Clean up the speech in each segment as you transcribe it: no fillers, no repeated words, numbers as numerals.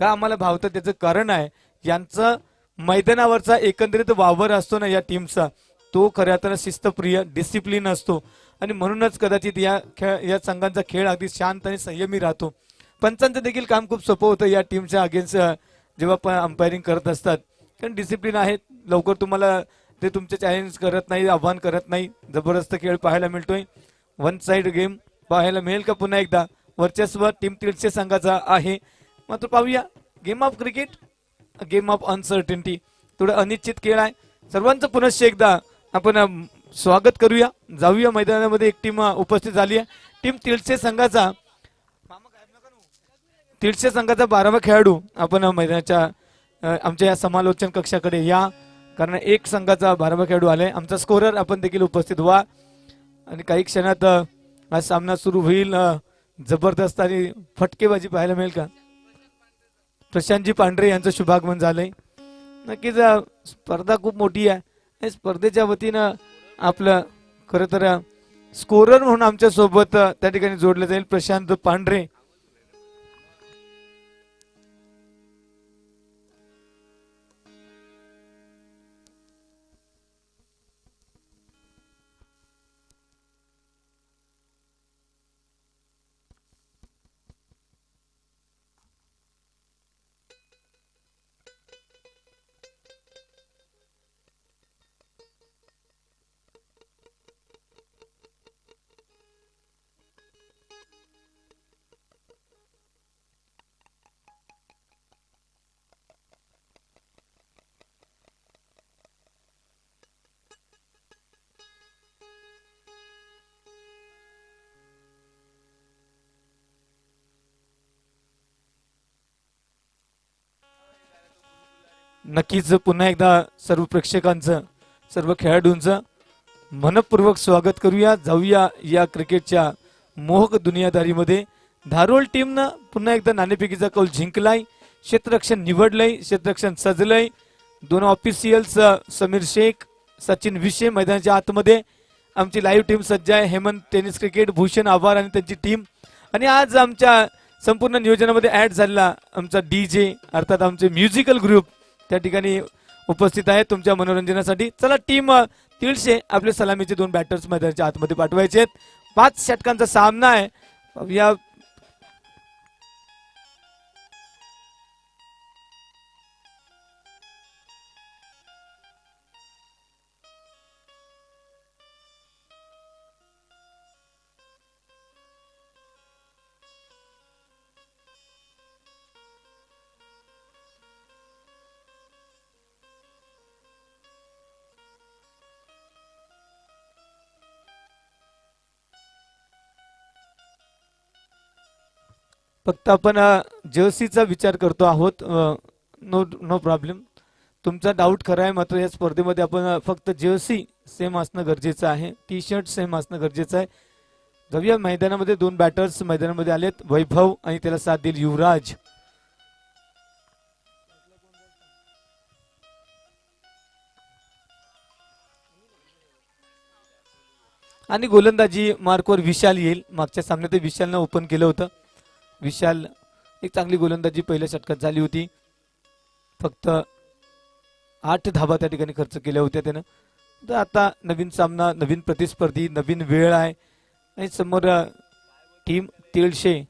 का आम्हाला भावतं त्याचं कारण आहे यांचं मैदानावरचा एकंदरीत वावर असतो ना या टीमचा तो खऱ्या अर्थानं शिस्तप्रिय डिसिप्लिन असतो आणि म्हणूनच कदाचित या संघांचा खेळ अगदी शांत आणि संयमी राहतो. पंचांचं देखील काम खूप सोपं होतं या टीमच्या अगेन्स्ट जेव्हा पण अंपायरिंग करत असतात कारण डिसिप्लिन आहे. लवकर तुम्हाला ते तुमचे चॅलेंज करत नाही आव्हान करत नाही. जबरदस्त खेळ पाहायला मिळतोय. वन साइड गेम पाहायला मिळेल का पुन्हा एकदा वर्चस्व टीम तिळशे संघाचा आहे. मात्र पाहूया game of cricket game of uncertainty थोडं अनिश्चित खेळ आहे. सर्वांचं पुनश्च एकदा आपण स्वागत करूया. जाऊया मैदानामध्ये एक टीम उपस्थित झाली आहे. टीम तिळशे संघाचा 12वा खेळाडू आपण मैदानाच्या आमच्या या समालोचन कक्षाकडे या कारण एक संघाचा 12वा खेळाडू आलाय. आमचा स्कोरर आपण देखील उपस्थित व्हा आणि काही क्षणात हा सामना सुरू होईल. जबरदस्त आणि फटकेबाजी पाहायला मिळेल का. प्रशांतजी पांढरे यांचं शुभागमन झालंय. नक्कीच स्पर्धा खूप मोठी आहे. स्पर्धेच्या वतीनं आपलं खरं तर स्कोरर म्हणून आमच्या सोबत त्या ठिकाणी जोडलं जाईल प्रशांत पांढरे. नक्कीच पुन्हा एकदा सर्व प्रेक्षकांचं सर्व खेळाडूंचं मनपूर्वक स्वागत करूया. जाऊया या क्रिकेटच्या मोहक दुनियादारीमध्ये. धारोळ टीमनं पुन्हा एकदा नाणेफेकीचा कौल जिंकलाय. क्षेत्ररक्षण निवडलंय. क्षेत्ररक्षण सजलंय. दोन ऑफिशियल्स समीर शेख सचिन विषे मैदानाच्या आतमध्ये. आमची लाईव्ह टीम सज्ज आहे. हेमंत टेनिस क्रिकेट भूषण आभार आणि त्यांची टीम. आणि आज आमच्या संपूर्ण नियोजनामध्ये ऍड झालेला आमचा DJ अर्थात आमचे म्युझिकल ग्रुप त्या ठिकाणी उपस्थित आहे तुमच्या मनोरंजनासाठी. चला टीम तिळशे आपले सलामीचे 2 बॅटर्स मैदानाच्या आतमध्ये पाठवायचे आहेत. 5 षटकांचा सामना आहे. या फक्त आपण जर्सीचा विचार करतो आहोत. No problem. तुमचा डाऊट खरा आहे. मात्र या स्पर्धेमध्ये आपण फक्त जर्सी सेम असणं गरजेचं आहे. टी शर्ट सेम असणं गरजेचं आहे. जाऊया मैदानामध्ये 2 बॅटर्स मैदानामध्ये आलेत. वैभव आणि त्याला साथ देईल युवराज. आणि गोलंदाजी मार्कवर विशाल येईल. मागच्या सामन्यात विशालनं ओपन केलं होतं. विशाल एक चांगली गोलंदाजी पहिल्या षटकात झाली होती. फक्त 8 धावा त्या ठिकाणी खर्च केल्या होत्या त्यानं. तर आता नवीन सामना नवीन प्रतिस्पर्धी नवीन वेळ आहे आणि समोर टीम तिळशे.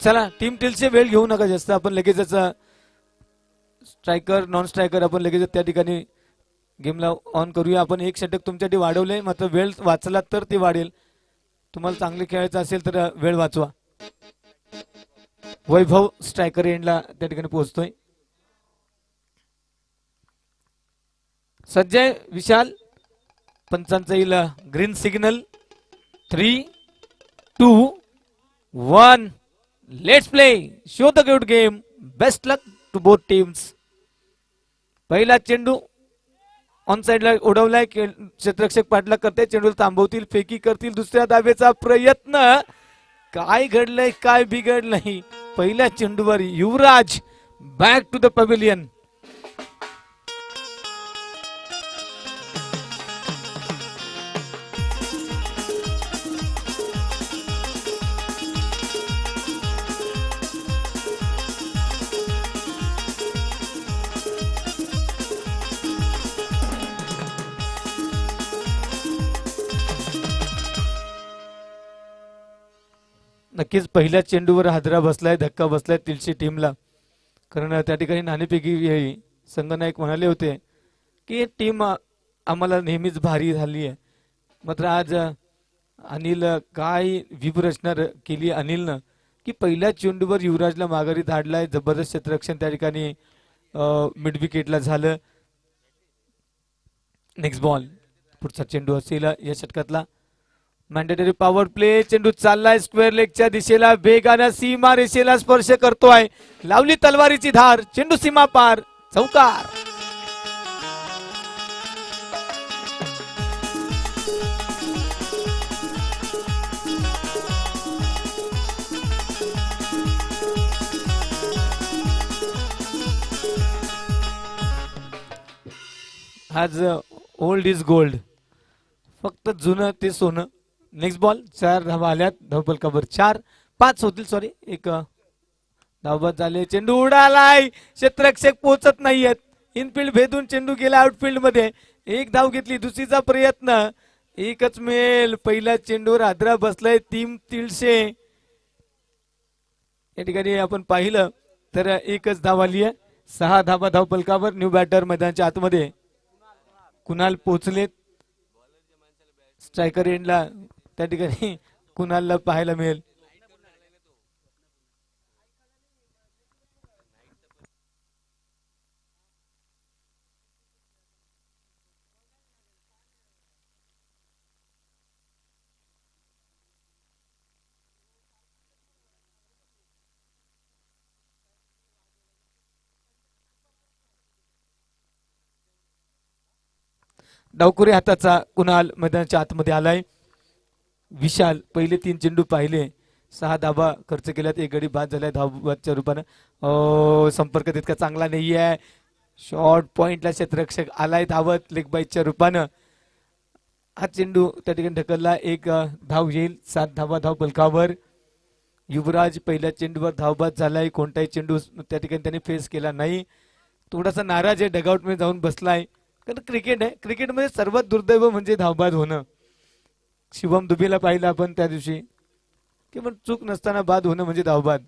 चला टीम तिळशे वेळ घेऊ नका जास्त. आपण लगेचच स्ट्रायकर नॉन स्ट्रायकर आपण लगेच त्या ठिकाणी गेमला ऑन करूया. आपण 1 षटक तुमच्यासाठी वाढवलंय. मात्र वेळ वाचला तर ते वाढेल. तुम्हाला चांगले खेळायचं असेल तर वेळ वाचवा. वैभव स्ट्रायकर एंडला त्या ठिकाणी पोहोचतोय. सज्जय विशाल पंचांचा येईल green signal. 3, 2, 1 let's play. Show the good game. Best luck to both teams. पहिला चेंडू ऑन साइडला उडवलाय. क्षेत्ररक्षक पाठलाग करते. चेंडू थांबवतील फेकी करतील. दुसऱ्या धावेचा प्रयत्न. काय घडलंय काय बिघडलंय. पहिल्या चेंडूवर युवराज बॅक टू द पवेलियन. नक्कीच पहिल्या चेंडूवर हादरा बसलाय, धक्का बसलाय तिलशी टीमला. कारण त्या ठिकाणी नाणेफेकी संघनायक म्हणाले होते की टीम आम्हाला नेहमीच भारी झाली आहे. मात्र आज अनिल काय व्यूहरचना केली अनिलनं की पहिल्या चेंडूवर युवराजला माघारी धाडलाय. जबरदस्त क्षेत्ररक्षण त्या ठिकाणी मिड विकेटला झालं. नेक्स्ट बॉल, पुढचा चेंडू असेल या षटकातला. Mandatory power play. चेंडू चाललाय स्क्वेअर लेगच्या दिशेला, वेगानं सीमा रेषेला स्पर्श करतोय. लावली तलवारीची धार, चेंडू सीमा पार, चौकार. आज ओल्ड इज गोल्ड, फक्त जुनं ते सोनं. नेक्स्ट बॉल, 4 धावा आल्यात. धावफलकावर 4 5 होतील, सॉरी, एक धावबाद झाले. चेंडू उडालाय, क्षेत्ररक्षक पोहोचत नाहीयेत. इनफिल्ड भेदून चेंडू गेला आउटफिल्ड मध्ये. एक धाव घेतली, दुसरीचा प्रयत्न, एकच मेल. पहिल्या चेंडूवर हादरा बसलाय टीम तिळशे. या ठिकाणी आपण पाहिलं तर एकच धाव आली आहे. 6 धावा धावफलकावर. न्यू बॅटर मैदानाच्या आतमध्ये कुणाल पोहोचलेत. स्ट्रायकर एंडला त्या ठिकाणी कुणालला पाहायला मिळेल. डावकुरे हाताचा कुणाल मैदानाच्या आतमध्ये आलाय. विशाल पहिले 3 चेंडू पाहिले, 6 धावा खर्च केल्यात, एक गडी बाद झालाय धावबादच्या रूपानं. संपर्क तितका चांगला नाहीये. शॉर्ट पॉइंटला क्षेत्ररक्षक आलाय धावत लेग बाईटच्या रूपानं. हा चेंडू त्या ठिकाणी ढकलला, एक धाव येईल. 7 धावा धावफलकावर. युवराज पहिल्या चेंडूवर धावबाद झालाय. कोणताही चेंडू त्या ठिकाणी त्याने फेस केला नाही. थोडासा नाराज आहे, डगआउट मध्ये जाऊन बसलाय. कारण क्रिकेट आहे, क्रिकेटमध्ये सर्वात दुर्दैव म्हणजे धावबाद होणं. शिवम दुबेला पाहिलं आपण त्या दिवशी, की पण चूक नसताना बाद होणं म्हणजे धावबाद.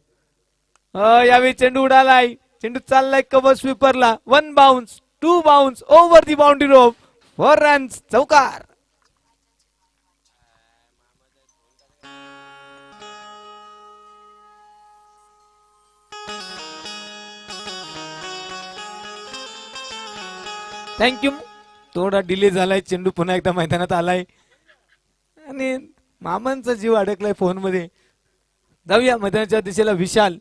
यावेळी चेंडू उडालाय, चेंडू चाललाय कव्हर स्वीपरला. 1 bounce, 2 bounce, over the boundary rope, 4 runs, चौकार. थँक्यू. थोडा डिले झालाय, चेंडू पुन्हा एकदा मैदानात आलाय आणि मामांचा जीव अडकलाय फोन मध्ये. जाऊया मैदानाच्या दिशेला. विशाल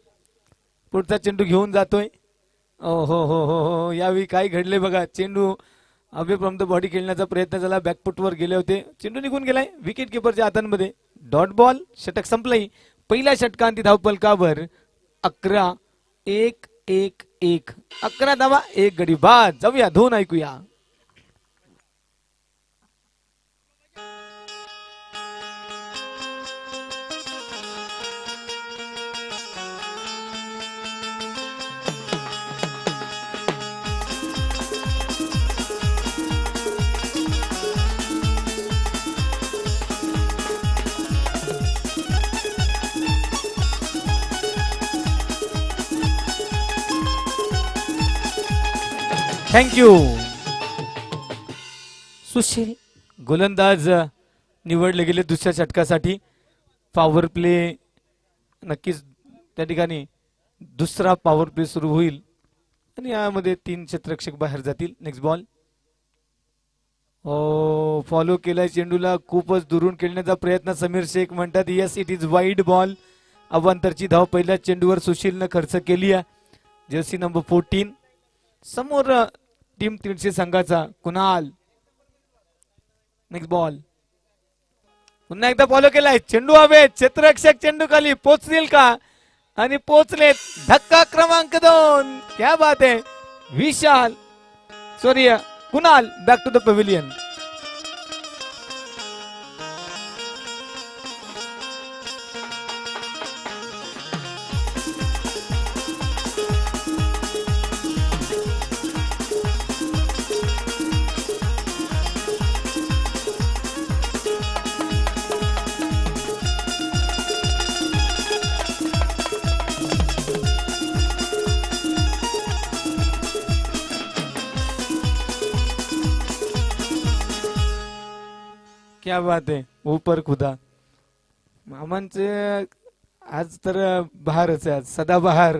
पुढचा चेंडू घेऊन जातोय. ओ हो हो हो हो, यावेळी काय घडले बघा. चेंडू अवे फ्रॉम द बॉडी खेळण्याचा प्रयत्न झाला, बॅकफुटवर गेले होते, चेंडू निघून गेलाय विकेट किपरच्या हातांमध्ये. डॉट बॉल, षटक संपलंय. पहिल्या षटकांती धावफलकावर 11-1 1-1. 11 धावा, एक गडी बाद. जाऊया धोन ऐकूया. थँक्यू. सुशील गोलंदाज निवडले गेले दुसऱ्या षटकासाठी. पॉवर प्ले, नक्कीच त्या ठिकाणी दुसरा पॉवर प्ले सुरू होईल आणि यामध्ये 3 क्षेत्ररक्षक बाहेर जातील. Next ball. फॉलो केलाय चेंडूला, खूपच दुरून खेळण्याचा प्रयत्न. समीर शेख म्हणतात yes it is wide ball. अवांतरची धाव पहिल्या चेंडूवर सुशीलनं खर्च केली आहे. Jersey number 14. समोर टीम तिळशे संघाचा कुणाल. Next ball. पुन्हा एकदा फॉलो केलाय, चेंडू हवे, क्षेत्ररक्षक चेंडू खाली पोहोचतील का? आणि पोहोचलेत. धक्का क्रमांक 2. क्या बात आहे. Vishal sorry Kunal back to the pavilion. क्या बात आहे, ऊपर खुदा. मामांचे आज तर बहारच आहे, आज सदाबहार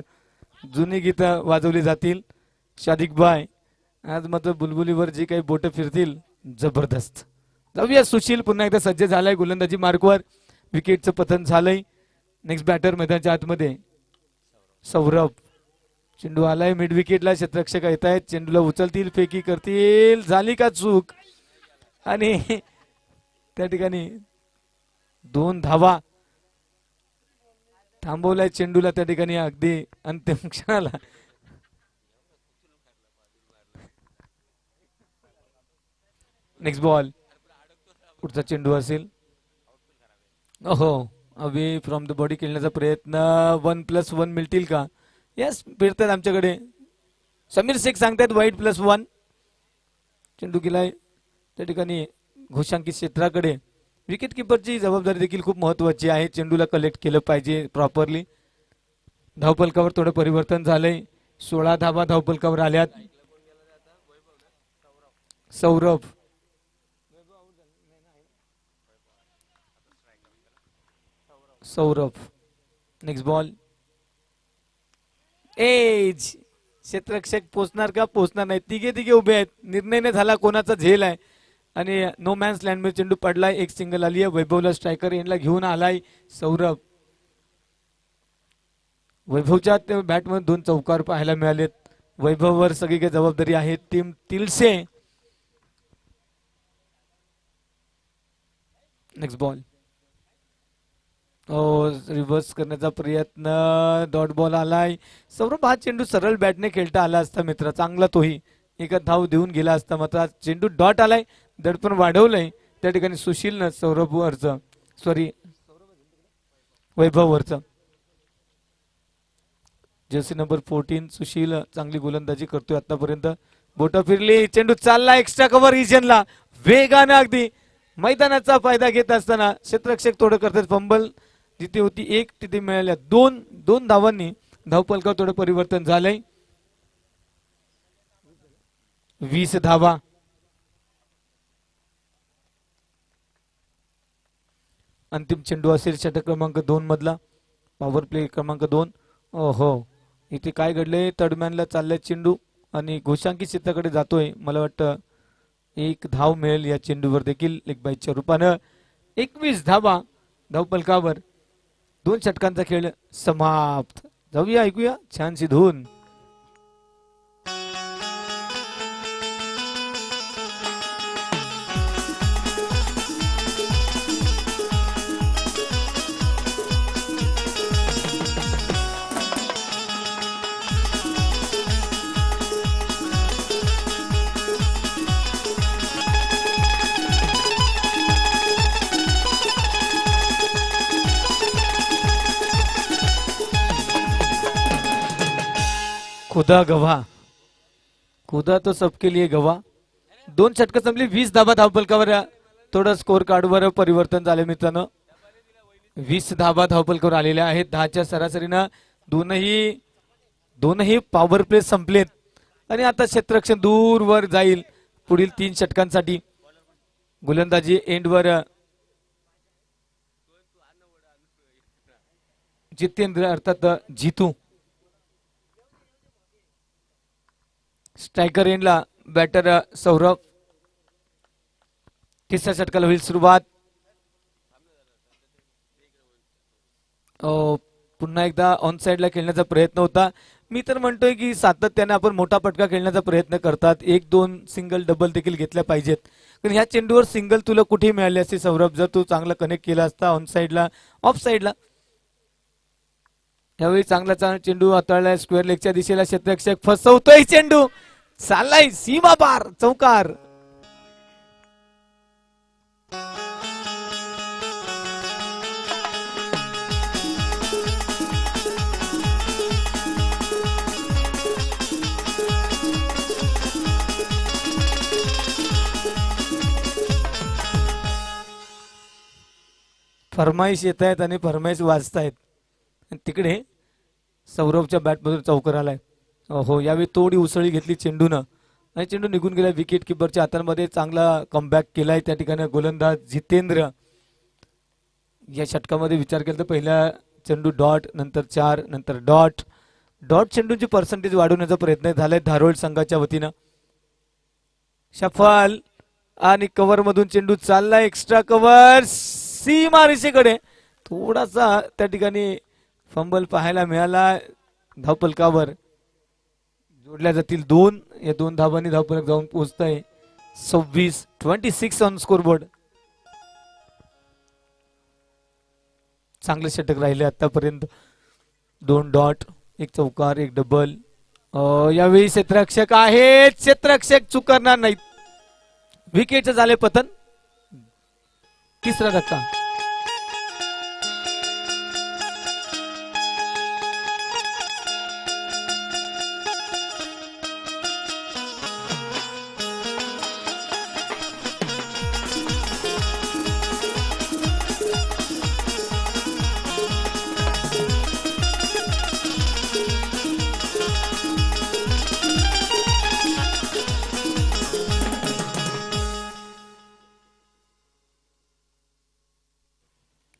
जुनी गीतं वाजवली जातील. शादिक बाय आज मात्र बुलबुलीवर जी काही बोट फिरतील जबरदस्त. जाऊया, सुशील पुन्हा एकदा सज्ज झालाय गोलंदाजी मार्कवर. विकेटचं पतन झालंय. नेक्स्ट बॅटर मैदानाच्या आतमध्ये सौरभ. चेंडू आलाय मिड विकेटला, क्षेत्ररक्षक येत आहेत, चेंडूला उचलतील, फेकी करतील, झाली का चूक आणि त्या ठिकाणी 2 धावा. थांबवलाय चेंडूला त्या ठिकाणी अगदी अंतिम क्षणाला. नेक्स्ट बॉल, पुढचा चेंडू असेल. हो, अवे फ्रॉम द बॉडी खेळण्याचा प्रयत्न. 1+1 मिळतील का? यस, फिरतात आमच्याकडे. समीर शेख सांगतात वाईट +1. चेंडू गेलाय त्या ठिकाणी घोषांकित क्षेत्राकडे. विकेट किपरची जबाबदारी देखील खूप महत्वाची आहे. चेंडूला कलेक्ट केलं पाहिजे प्रॉपरली. धावपलकावर थोडं परिवर्तन झालंय. 16 धावा धावपलकावर आल्यात. Saurabh. Saurabh. Next ball. Edge क्षेत्ररक्षक पोचणार का? पोचणार नाही. तिघे उभे आहेत. निर्णय नाही झाला कोणाचा झेल आहे आणि नो मॅन्स लँड मध्ये चेंडू पडलाय. एक सिंगल आली आहे. वैभवला स्ट्रायकर एंडला घेऊन आलाय सौरभ. वैभवच्या बॅटमध्ये 2 चौकार पाहायला मिळालेत. वैभववर सगळी काही जबाबदारी आहे टीम तिलसे. Next ball. रिव्हर्स करण्याचा प्रयत्न. डॉट बॉल आलाय. सौरभ हा चेंडू सरळ बॅटने खेळता आला असता मित्र, चांगला तोही एका धाव देऊन गेला असता. मात्र चेंडू डॉट आलाय, दडपण वाढवलंय त्या ठिकाणी सुशीलनं सौरभ वरचं, सॉरी वैभव वरचं. जर्सी नंबर 14 सुशील चांगली गोलंदाजी करतोय आतापर्यंत. बोट फिरली, चेंडू चालला एक्स्ट्रा कव्हर रिजनला वेगानं अगदी. मैदानाचा फायदा घेत असताना क्षेत्ररक्षक थोडं करतात. फंबल जिथे होती 1 तिथे मिळाल्या 2 धावांनी धावपलकावर थोडं परिवर्तन झालंय. 20 धावा. अंतिम चेंडू असेल षटक क्रमांक 2 मधला, पॉवर प्ले क्रमांक 2. हो, इथे काय घडलंय? तडमॅनला चाललाय चेंडू आणि घोषांकित क्षेत्राकडे जातोय. मला वाटतं 1 धाव मिळेल या चेंडूवर देखील लेग बाईच्या रूपानं. 21 धावा धावपलकावर. 2 षटकांचा खेळ समाप्त. जाऊया, ऐकूया छानशी धून. खुदा गवाह, खुदा तो सबके लिए गवाह. 2 षटकं संपली. 20 धावा धावपलकावर. थोडं स्कोर कार्डवर परिवर्तन झाले मित्रांनो. 20 धावा धावपलकावर आलेल्या आहेत. 10च्या सरासरीनं दोनही पॉवर प्ले संपलेत आणि आता क्षेत्ररक्षण दूर वर जाईल पुढील 3 षटकांसाठी. गोलंदाजी एंडवर जितेंद्र अर्थात जितू. स्ट्रायकर एंडला बॅटर सौरभ. 3ऱ्या षटकाला होईल सुरुवात. पुन्हा एकदा ऑन साइडला खेळण्याचा प्रयत्न होता. मी तर म्हणतोय की सातत्याने आपण मोठा पटका खेळण्याचा प्रयत्न करतात. 1-2 सिंगल डबल देखील घेतल्या पाहिजेत. पण ह्या चेंडूवर सिंगल तुला कुठे मिळाली असते सौरभ, जर तू चांगला कनेक्ट केला असता ऑन साइडला ऑफ साइडला. यावेळी चांगला चेंडू हाताळलाय स्क्वेअर लेगच्या दिशेला. क्षेत्ररक्षक फसवतोय चेंडू, चाललाय सीमा पार, चौकार. फरमाईश येत आहेत आणि फरमाईश वाजतायत. तिकडे सौरभच्या बॅटमधून चौकार आलाय. हो, यावेळी तोडी उसळी घेतली चेंडूनं आणि चेंडू निघून गेला. विकेट किपरच्या हातांमध्ये चांगला कमबॅक केलाय त्या ठिकाणी गोलंदाज जितेंद्र. या षटकामध्ये विचार केला तर पहिला चेंडू डॉट, नंतर 4, नंतर डॉट. डॉट चेंडूची पर्सेंटेज वाढवण्याचा प्रयत्न झालाय धारोळ संघाच्या वतीनं. शफल आणि कव्हर मधून चेंडू चाललाय एक्स्ट्रा कव्हर सीमारेषेकडे. थोडासा त्या ठिकाणी फंबल पाहायला मिळाला. धावपलकावर जोडल्या जातील 2. या 2 धावांनी धावपलक जाऊन पोहोचत आहे 26 ऑन स्कोरबोर्ड. चांगले षटक राहिले आतापर्यंत. 2 डॉट, 1 चौकार, 1 डबल. यावेळी क्षेत्ररक्षक आहेत, क्षेत्ररक्षक चुकणार नाहीत. विकेटचं झाले पतन. तिसरा धक्का.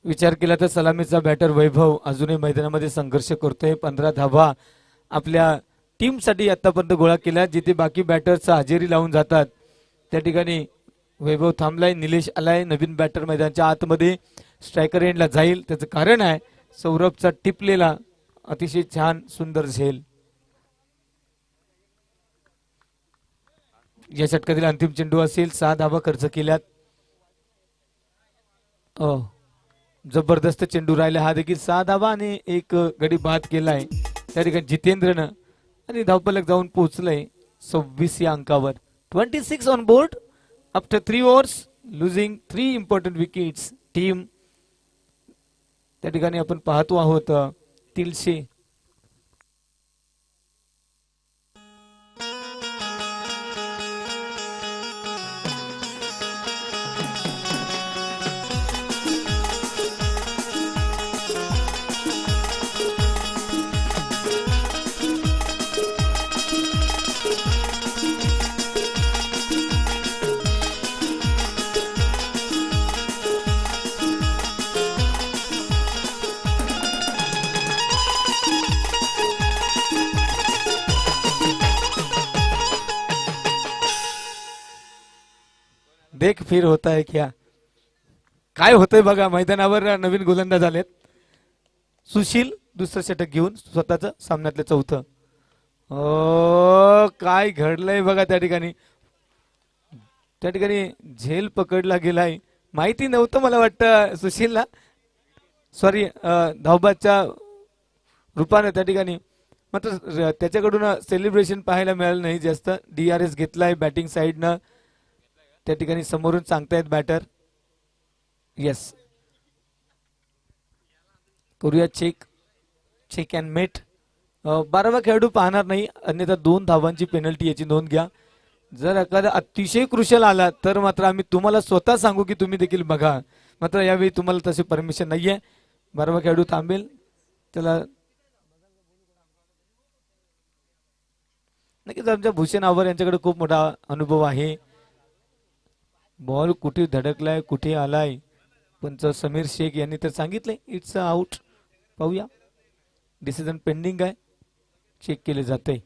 विचार केला तर सलामीचा बॅटर वैभव अजूनही मैदानामध्ये संघर्ष करतोय. 15 धावा आपल्या टीमसाठी आतापर्यंत गोळा केल्या. जिथे बाकी बॅटर्स हजेरी लावून जातात त्या ठिकाणी वैभव थांबलाय. निलेश आलाय नवीन बॅटर मैदानाच्या आतमध्ये. स्ट्रायकर एंडला जाईल. त्याचं कारण आहे सौरभचा टिपलेला अतिशय छान सुंदर झेल. या षटकातील अंतिम चेंडू असेल. 6 धावा खर्च केल्यात. जबरदस्त चेंडू राहिला. हा देखील 6 धावा आणि 1 गडी बाद केलाय त्या ठिकाणी जितेंद्रनं. आणि धावपलक जाऊन पोहोचलंय 26 या अंकावर. 26 on board after 3 overs losing 3 important wickets. Team त्या ठिकाणी आपण पाहतो आहोत तिलशे. देख फिर होता है क्या. काय होतंय बघा मैदानावर. नवीन गोलंदाज आलेत. सुशील दुसरं षटक घेऊन स्वतःच सामन्यातलं 4थं. काय घडलंय बघा त्या ठिकाणी. त्या ठिकाणी झेल पकडला गेलाय. माहिती नव्हतं मला वाटतं सुशीलला. सॉरी धावबादच्या रूपाने त्या ठिकाणी. मात्र त्याच्याकडून सेलिब्रेशन पाहायला मिळालं नाही जास्त. DRS घेतलाय बॅटिंग साइडनं. त्या ठिकाणी समोरून सांगतायत बॅटर. येस करूया चेक अँड मेट. 12वा खेळाडू पाहणार नाही अन्यथा 2 धावांची पेनल्टी याची नोंद घ्या. जर एखादा अतिशय क्रुशल आला तर मात्र आम्ही तुम्हाला स्वतः सांगू की तुम्ही देखील बघा. मात्र यावेळी तुम्हाला तशी परमिशन नाहीये. 12वा खेळाडू थांबेल. त्याला नक्कीच आमच्या भूषण आव्हाड यांच्याकडे खूप मोठा अनुभव आहे. बॉल कुठे धडकलाय कुठे आलाय पंच समीर शेख यांनी तर सांगितलंय इट्स आउट. पाहूया डिसिजन पेंडिंग आहे. चेक केले जाते.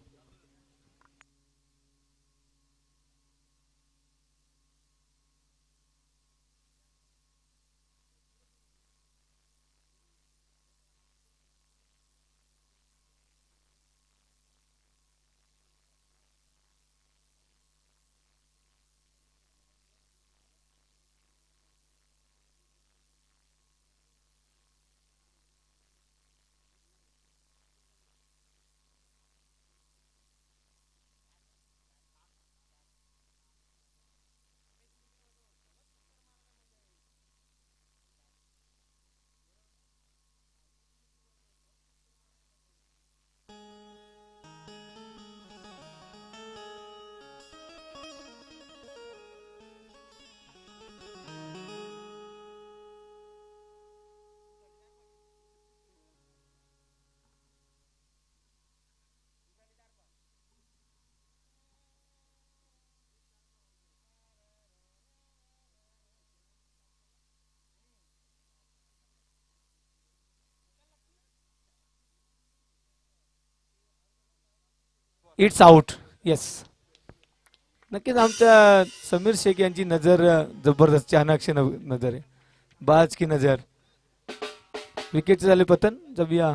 It's out. येस, नक्कीच आमच्या समीर शेख यांची नजर जबरदस्त चाणाक्ष नजर आहे, बाज की नजर. विकेट झाले पतन. जबिया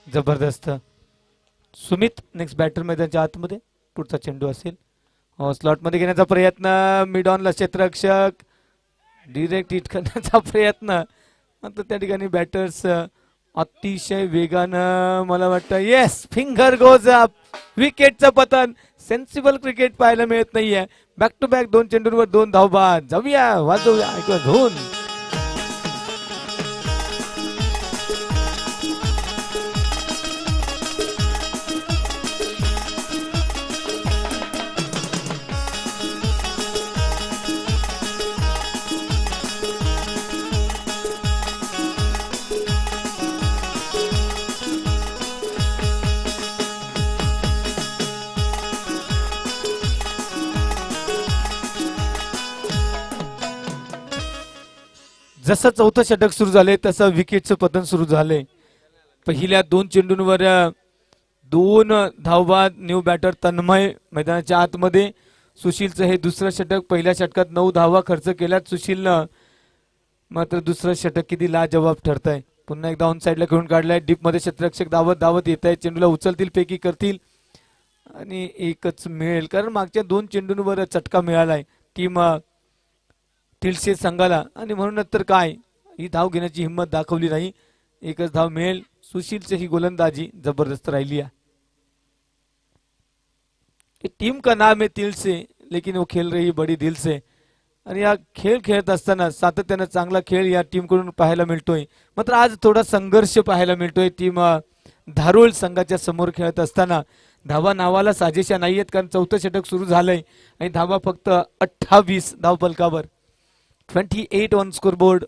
जबरदस्त. सुमित नेक्स्ट बॅटर मैदानाच्या आतमध्ये. पुढचा चेंडू असेल स्लॉट मध्ये घेण्याचा प्रयत्न. मिड ऑनला क्षेत्ररक्षक डिरेक्ट हिट करण्याचा प्रयत्न, मात्र त्या ठिकाणी बॅटर्स अतिशय वेगानं, मला वाटतं येस, फिंगर गोज अप. विकेटचं पतन. सेन्सिबल क्रिकेट पाहायला मिळत नाहीये. बॅक टू बॅक 2 चेंडूंवर 2 धावबाद. जाऊया, वाजवूया, ऐकूया धून. जसं चौथं षटक सुरू झाले तसं विकेटचं पतन सुरू झाले. पहिल्या 2 चेंडूंवर 2 धावबाद. न्यू बॅटर तन्मय मैदानाच्या आतमध्ये. सुशीलचं हे दुसरं षटक. पहिल्या षटकात 9 धावा खर्च केल्यात सुशीलनं, मात्र दुसरं षटक किती लाजवाब ठरतंय. पुन्हा एकदा ऑन साईडला खेळून काढलाय. डीप मध्ये क्षेत्ररक्षक धावत धावत येत आहे. चेंडूला उचलतील, पेकी करतील आणि एकच मिळेल, कारण मागच्या 2 चेंडूंवर चटका मिळालाय टीम तिलशे संघाला, आणि म्हणूनच तर काय ही धाव घेण्याची हिंमत दाखवली नाही. एकच धाव मिळेल. सुशीलची ही गोलंदाजी जबरदस्त राहिली है. टीम का नाम है तिलशे, लेकिन वो खेल रही बड़ी दिल से. आणि या खेळ खेळत असताना सातत्याने चांगला खेळ या टीम कडून पाहायला मिळतोय. मात्र आज थोडा संघर्ष पाहायला मिळतोय. टीम धारोळ संघाच्या समोर खेळत असताना धावा नावाला साजेशा नाहीयेत, कारण चौथं षटक सुरू झालंय आणि धावा फक्त 28 धावफलकावर. 28 ऑन स्कोर बोर्ड.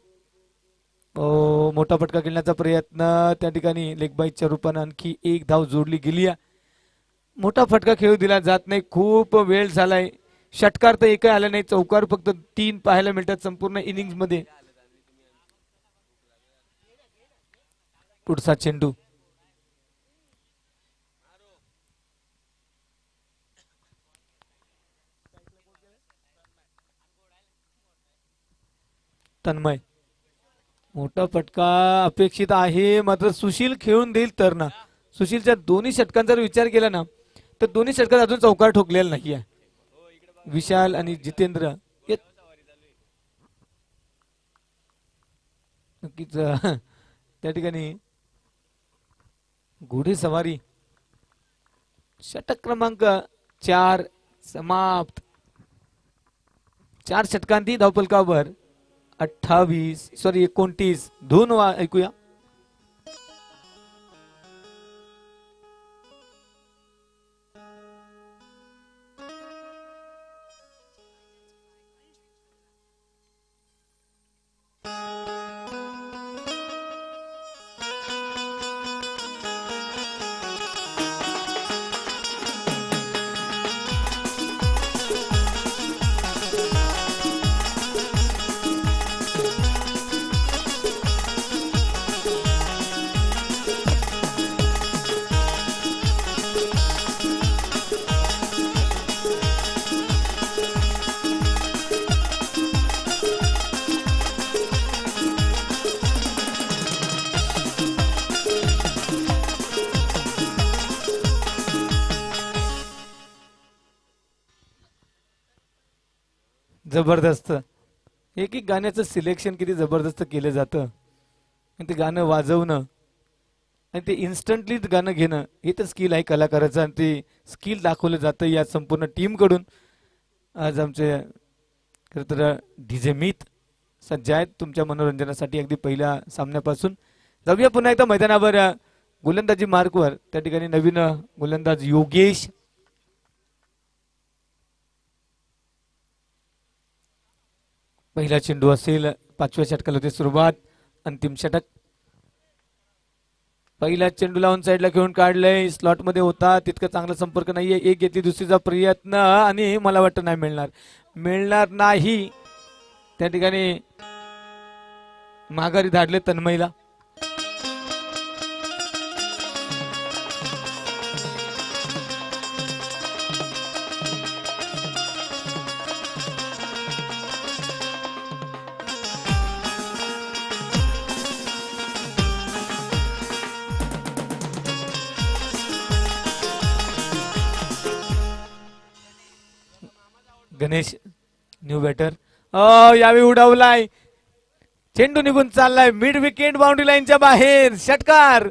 मोठा फटका खेळण्याचा प्रयत्न, त्या ठिकाणी लेग बाईटच्या रूपाने आणखी 1 धाव जोडली गेली. मोठा फटका खेळू दिला जात नाही. खूप वेळ झालाय. षटकार तर एकही आला नाही. चौकार फक्त 3 पाहायला मिळतात संपूर्ण इनिंग्स मध्ये. पुढचा चेंडू तन्मय. मोठा फटका अपेक्षित आहे, मात्र सुशील खेळून देईल तर ना. सुशीलच्या दोन्ही षटकांचा जर विचार केला ना तर दोन्ही षटकात अजून चौकार ठोकलेला नाहीये. विशाल आणि जितेंद्र नक्कीच त्या ठिकाणी घोडेसवारी. षटक क्रमांक 4 समाप्त. 4 षटकांती धावफलकावर 29 धून ऐकूया. जबरदस्त. एक एक गाण्याचं सिलेक्शन किती जबरदस्त केलं जातं, ते गाणं वाजवणं आणि ते इन्स्टंटली गाणं घेणं हे तर स्किल आहे कलाकाराचं, आणि ते स्किल दाखवलं जातं या संपूर्ण टीम कडून. आज आमचे खरं तर डीजे मीत सज्ज आहेत तुमच्या मनोरंजनासाठी अगदी पहिल्या सामन्यापासून. जाऊया पुन्हा एकदा मैदानावर. गोलंदाजी मार्कवर त्या ठिकाणी नवीन गोलंदाज योगेश. पहिला चेंडू असेल 5व्या षटकाला होते सुरुवात. अंतिम षटक. पहिला चेंडू लावून साईडला घेऊन काढलंय. स्लॉट मध्ये होता तितकं चांगला संपर्क नाहीये. एक घेतली दुसरीचा प्रयत्न आणि मला वाटतं नाही मिळणार नाही. त्या ठिकाणी माघारी धाडले तन्मयला. Ganesh new batter. यावेळी उडवलाय. चेंडू निघून चाललाय मिड विकेट बाउंड्री लाईनच्या बाहेर. षटकार.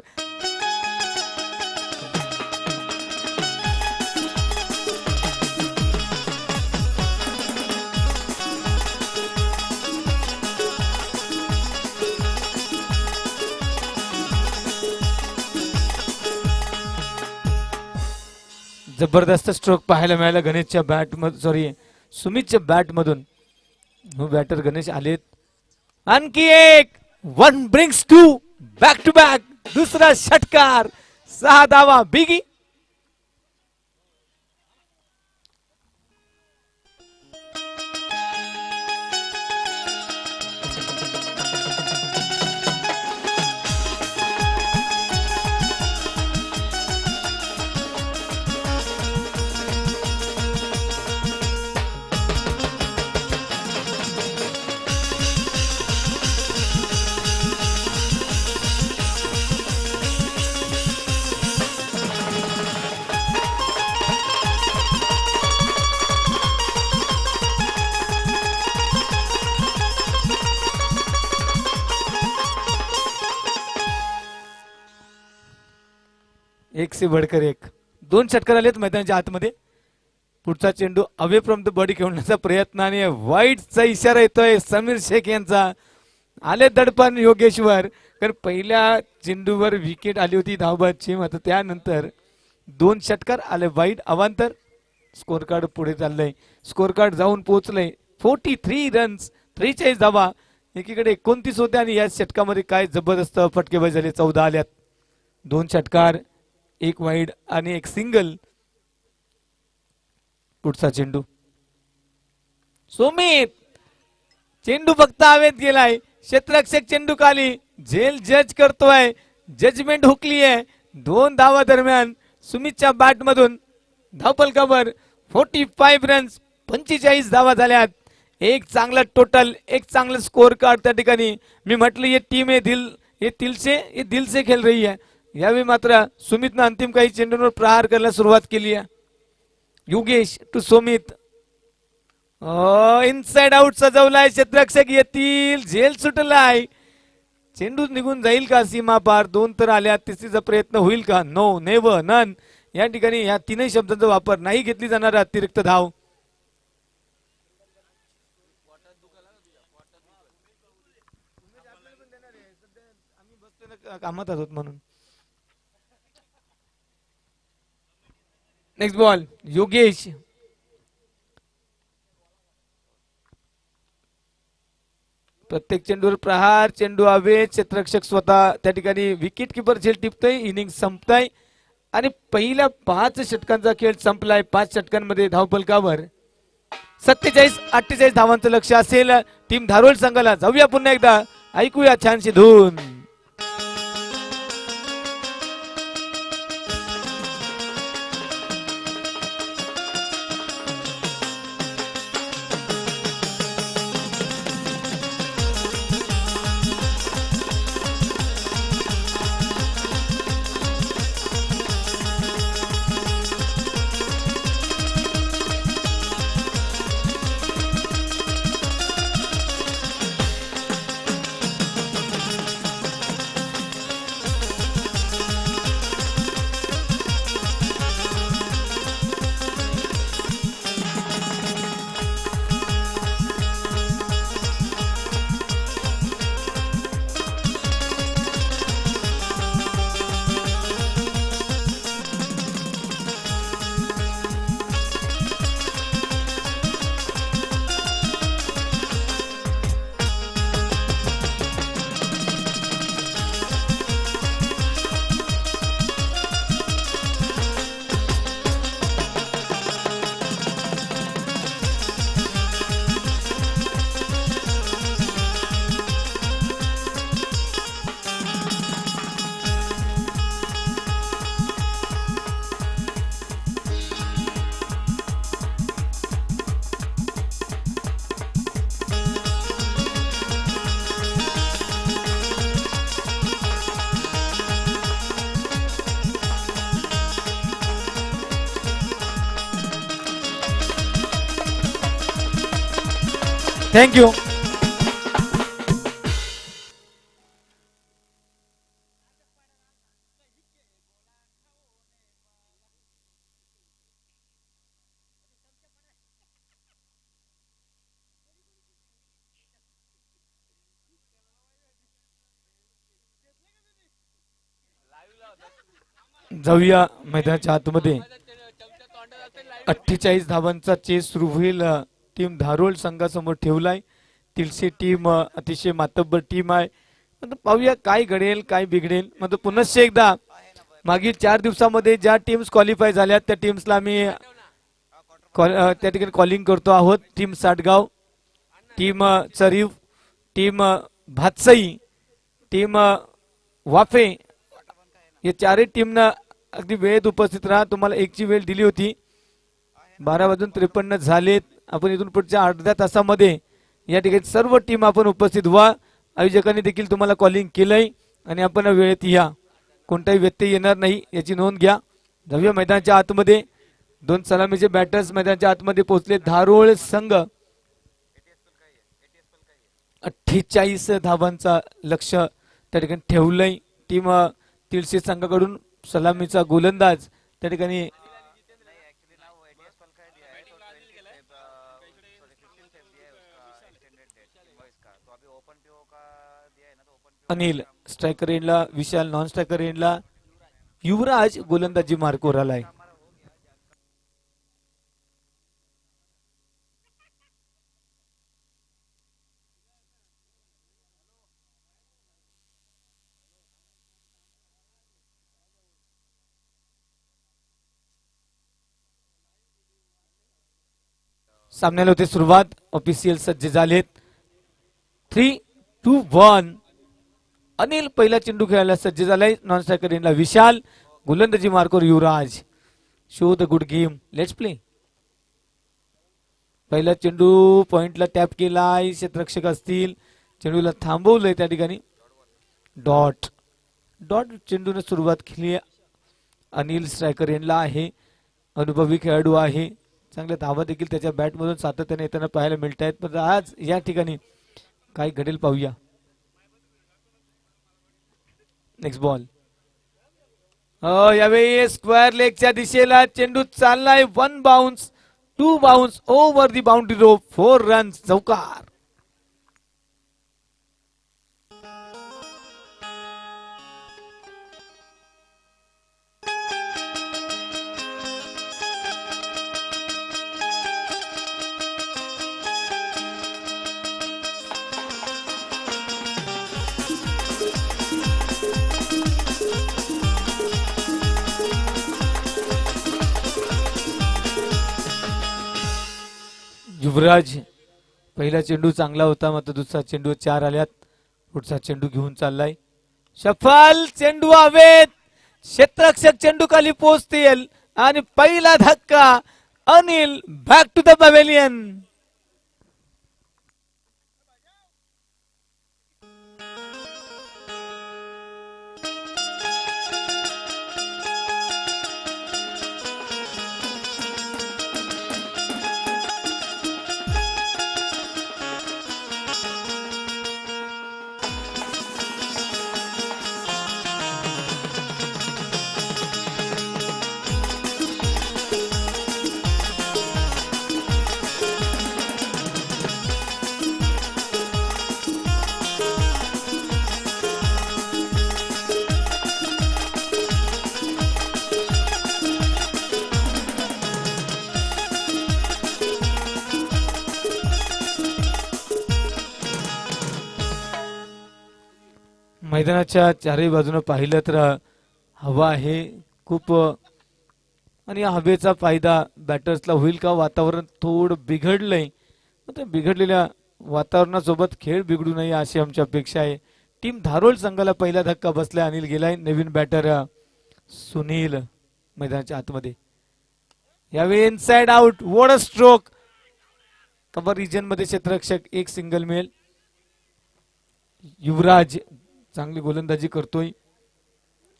जबरदस्त स्ट्रोक पाहायला मिळाला गणेशच्या बॅट मधून, सुमितच्या बॅट मधून. बॅटर गणेश आलेत. आणखी एक. 1 ब्रिंग्स 2 बॅक टू बॅक. दुसरा षटकार. 6 धावा. बिगी. एक से बढ़कर एक. 2 षटकार आलेत मैदानाच्या आतमध्ये. पुढचा चेंडू अवे फ्रॉम द बॉडी खेळण्याचा प्रयत्न आणि वाईटचा इशारा येतोय समीर शेख यांचा. आले दडपण योगेश्वर. कारण पहिल्या चेंडूवर विकेट आली होती धावबादची. मात्र त्यानंतर 2 षटकार आले वाईट अवांतर. स्कोर कार्ड पुढे चाललंय. स्कोर कार्ड जाऊन पोहोचलंय 43 रन्स 43 धावा. एकीकडे 29 होते आणि या षटकामध्ये काय जबरदस्त फटकेबाजी झाले. 14 आल्यात. 2 षटकार, 1 वाईड आणि 1 सिंगल. पुढचा चेंडू. सुमित. चेंडू फक्त हवेत गेलाय. क्षेत्ररक्षक चेंडू खाली. झेल जज करतोय. जजमेंट हुकली आहे. 2 धावा दरम्यान सुमितच्या बॅट मधून धावफलकावर 45 रन्स 45 धावा झाल्यात. एक चांगला टोटल, एक चांगला स्कोर कार्ड त्या ठिकाणी. मी म्हटलं ये टीम है दिल से खेल रही है. यावेळी मात्र सुमितनं अंतिम काही चेंडूंवर प्रहार करायला सुरुवात केली आहे. Yogesh to Sumit. Inside out सजवलाय. क्षेत्ररक्षक येतील. झेल सुटलाय. चेंडू निघून जाईल का सीमा पार. 2 तर आल्या. तिसरीचा प्रयत्न होईल का. No, never, none. या ठिकाणी या 3 शब्दांचा वापर. नाही घेतली जाणार अतिरिक्त धाव. कामात आहोत म्हणून. Next ball. योगेश. प्रत्येक चेंडूवर प्रहार. चेंडू हवे. क्षेत्ररक्षक स्वतः त्या ठिकाणी विकेट किपर झेल टिपतोय. इनिंग संपताय आणि पहिल्या 5 षटकांचा खेळ संपलाय. 5 षटकांमध्ये धावफलकावर 47-48 धावांचं लक्ष असेल टीम धारोळ संघाला. जाऊया पुन्हा एकदा. ऐकूया छानशी धून. थँक्यू. जाऊया मैदानाच्या आतमध्ये. 48 धावांचा चेस सुरू होईल. टीम धारोळ संघासमोर ठेवलाय. तिलसे टीम अतिशय मातब्बर टीम आहे. पाहूया काय घडेल काय बिघडेल. म्हणजे पुनश्च एकदा मागील 4 दिवसामध्ये ज्या टीम्स क्वालिफाय झाल्या त्या टीम्सला आम्ही त्या ठिकाणी कॉलिंग करतो आहोत. Team साटगाव, team चरीव, team Bhatsai, team वाफे, या 4ही टीमनं अगदी वेळेत उपस्थित राहा. तुम्हाला एकची वेळ दिली होती. 12:53 झालेत. आपण इथून पुढच्या अर्ध्या तासामध्ये या ठिकाणी सर्व टीम आपण उपस्थित व्हा. आयोजकांनी देखील तुम्हाला कॉलिंग केलंय आणि आपण वेळेत या. कोणताही व्यत्यय येणार नाही याची नोंद घ्या. जाऊया मैदानाच्या आतमध्ये. 2 सलामीचे बॅटर्स मैदानाच्या आतमध्ये पोहोचले. धारोळ संघ 48 धावांचा लक्ष त्या ठिकाणी ठेवलंय. टीम तिळशी संघाकडून सलामीचा गोलंदाज त्या ठिकाणी अनिल स्ट्रायकर एंडला, विशाल नॉन स्ट्रायकर एंडला, युवराज गोलंदाजी मार्कवर आलाय. सामन्याला होते सुरुवात. ऑफिशियल सज्ज झालेत. 3, 2, 1. अनिल पहिला चेंडू खेळायला सज्ज झालाय. नॉन स्ट्रायकर एंडला विशाल, गोलंदाजी मार्कवर Yuvraj. Show the good game, let's play. पहिला चेंडू पॉइंटला टॅप केलाय. क्षेत्ररक्षक असतील. चेंडूला थांबवलंय त्या ठिकाणी. डॉट डॉट चेंडूने सुरुवात केली. अनिल स्ट्रायकर एंडला आहे. अनुभवी खेळाडू आहे. चांगल्या धावा देखील त्याच्या बॅटमधून सातत्याने येताना पाहायला मिळत आहेत. पण आज या ठिकाणी काय घडेल पाहूया. Next ball. यावेळी स्क्वेअर लेगच्या दिशेला चेंडू चाललाय. 1 bounce, 2 bounce over the boundary rope. 4 runs, चौकार. युवराज पहिला चेंडू चांगला होता. मात्र दुसरा चेंडू 4 आल्यात. पुढचा चेंडू घेऊन चाललाय. सफल चेंडू हवेत. क्षेत्ररक्षक चेंडू खाली पोहोचतील आणि पहिला धक्का. Anil back to the pavilion. मैदानाच्या चारही बाजूने पाहिलं तर हवा आहे खूप. आणि या हवेचा फायदा बॅटर्सला होईल का. वातावरण थोडं बिघडलंय. बिघडलेल्या वातावरणासोबत खेळ बिघडू नये अशी आमची अपेक्षा आहे. टीम धारोळ संघाला पहिला धक्का बसलाय. अनिल गेलाय. नवीन बॅटर सुनील मैदानाच्या आतमध्ये. यावेळी inside out. What a stroke. Cover region मध्ये क्षेत्ररक्षक एक सिंगल मिळेल. युवराज चांगली गोलंदाजी करतोय.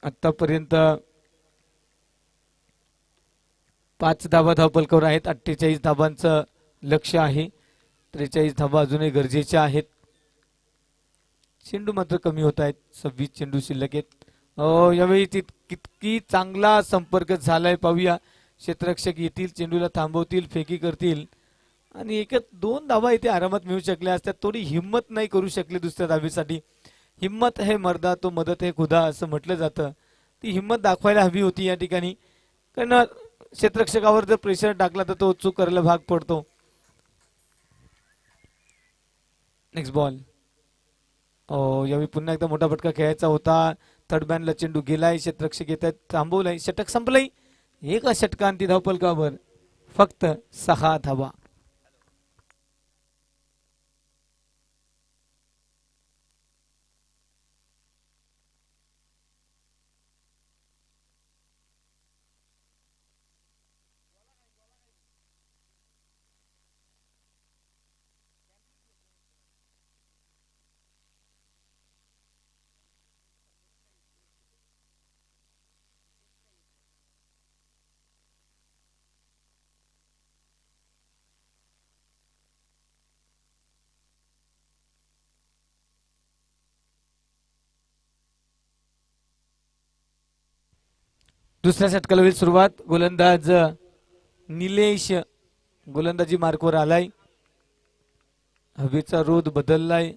आतापर्यंत 5 धावा धावपलकावर आहेत. 48 धावांचं लक्ष आहे. 43 धावा अजूनही गरजेच्या आहेत. चेंडू मात्र कमी होत आहेत. 26 चेंडू शिल्लक आहेत. यावेळी किती चांगला संपर्क झालाय पाहूया. क्षेत्ररक्षक येतील, चेंडूला थांबवतील, फेकी करतील आणि एकच 2 धावा इथे आरामात मिळू शकल्या असत्या. थोडी हिंमत नाही करू शकले दुसऱ्या धावेसाठी. हिम्मत है मर्दा तो मदत है खुदा असं म्हटलं जातं. ती हिंमत दाखवायला हवी होती या ठिकाणी, कारण क्षेत्ररक्षकावर जर प्रेशर टाकला तर तो चूक करायला भाग पडतो. Next ball. यावेळी पुन्हा एकदा मोठा फटका खेळायचा होता. थर्ड मॅनला चेंडू गेलाय, क्षेत्ररक्षक येत आहेत, थांबवलाय, षटक संपलंय. एका षटकांती धावफलकावर फक्त 6 धावा. दुसऱ्या षटकाला होईल सुरुवात. गोलंदाज निलेश गोलंदाजी मार्कवर आलाय. हवेचा रोध बदललाय,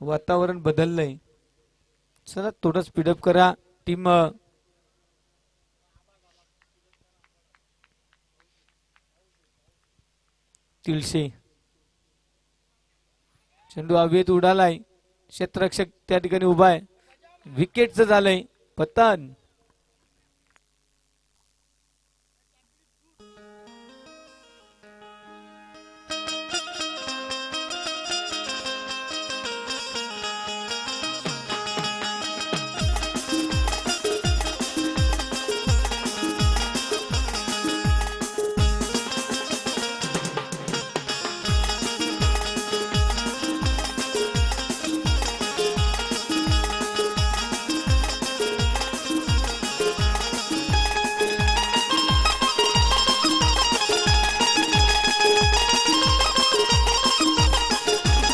वातावरण बदललंय. चला थोडं स्पीडअप करा टीम. तिळशे चेंडू हवेत उडालाय, क्षेत्ररक्षक त्या ठिकाणी उभा आहे. विकेटचं झालंय पतन.